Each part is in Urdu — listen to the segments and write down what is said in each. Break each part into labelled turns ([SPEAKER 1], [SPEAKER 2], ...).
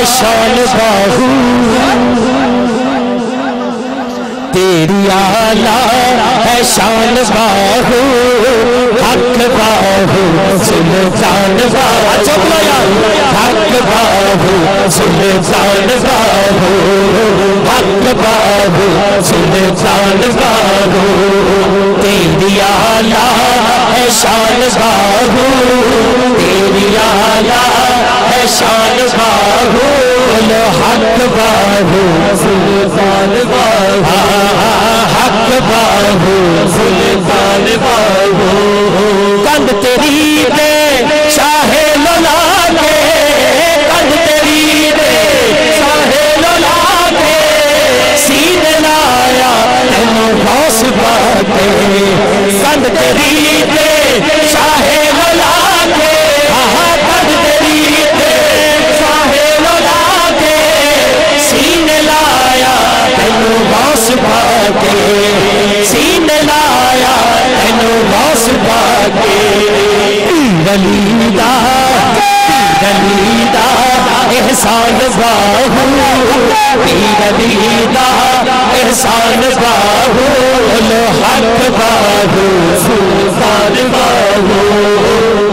[SPEAKER 1] شان باہو تیری آلہ ہے شان باہو حق باہو سلطان باہو حق باہو سلطان باہو حق باہو سلطان باہو تیری آلہ ہے شان باہو تیری آلہ ہے شان باہو حق باہو سلطان باہو حق باہو سلطان باہو کند تیری دے شاہ لولا کے کند تیری دے شاہ لولا کے سینے لایا تینوں غوث باتے کند تیری دے شاہ لولا کے کند تیری دے شاہ لولا کے سینے لایا تینوں غوث باتے سینے لایا تینوں غوث باتے ولیدہ ولیدہ احسان باہو ولیدہ احسان باہو حق باہو سلطان باہو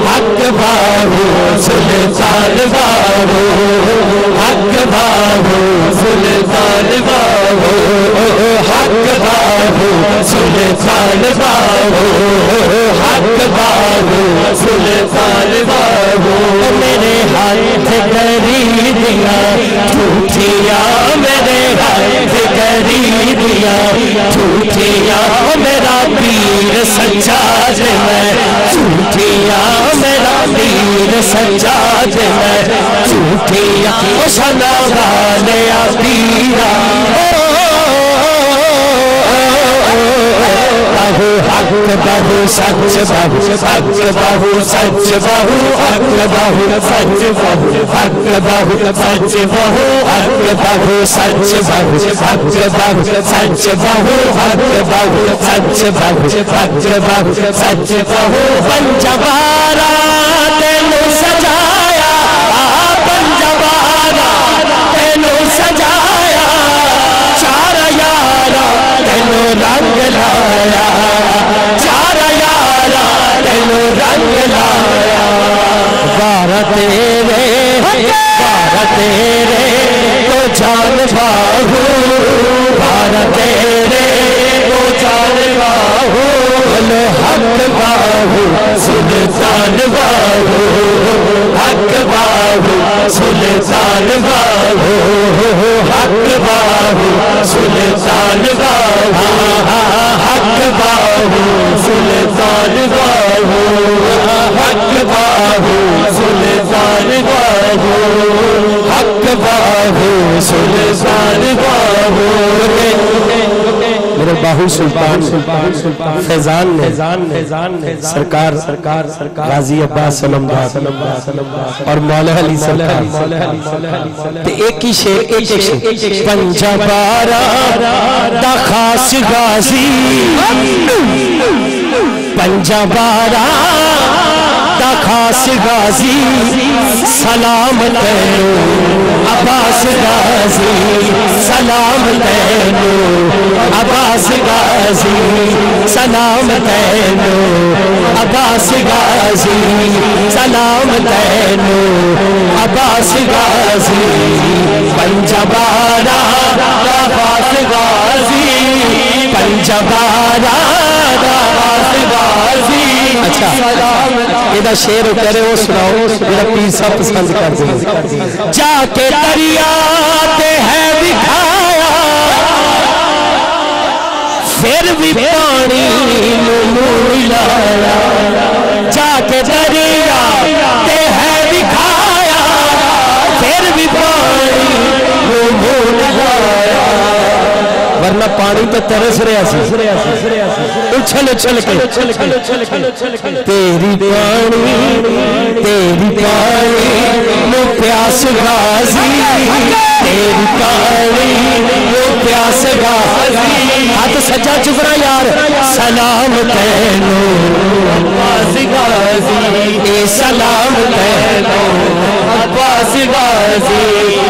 [SPEAKER 1] حق باہو سلطان باہو حق باہو سلطان باہو حق باہو سلطان باہو حق باہو سلطان باہو میرے ہاتھ کری دیا ٹوٹیا میرے ہاتھ کری دیا ٹوٹیا میرا پیر سجاد میں ٹوٹیا میرا پیر سجاد میں ٹوٹیا شنا والیا پیرا حق باہو سچ باہو حق باہو سچ باہو حق باہو سچ باہو حق باہو سچ باہو حق باہو سچ باہو حق باہو سچ باہو حق باہو سچ باہو حق باہو سچ باہو پنجوارا تینوں سجایا پنجوارا تینوں سجایا چار یارا تینوں رنگ لایا چار یارا تینوں رنگ لایا بارہ تیرے تو جان باہو بارہ تیرے تو جان باہو حق باہو سلطان باہو حق باہو سلطان باہو حق باہو سلطان باہو حق باہو سلطان باہو حق باہو سلطان باہو حق باہو سلطان باہو میرے باہو سلطان فیضان نے سرکار غازی عباس علمدار اور مولا علی سرکار ایک ہی شیر پنجبارا دا خاص غازی پنجبارا دا خاص غازی سلام تینو عباس غازی سلام تینو عباس غازی سلام تینو عباس غازی سلام تینو عباس غازی پنجبارا عباس غازی پنجبارا عباس غازی اچھا یہ شعر کہہ رہے ہو سناؤ میرا پیر صاحب پسند کر دیں جا کے دریا تے ہے دکھایا پھر بھی پانی ملایا جا کے دریا تے ہے دکھایا پھر بھی پانی ملایا ورنہ پانی تو ترس رہا سی اچھل اچھل کے تیری پانی مو پیاس غازی تیری پانی مو پیاس غازی ہاتھ سجا چکرا یار سلام تینو عباس غازی اے سلام تینو عباس غازی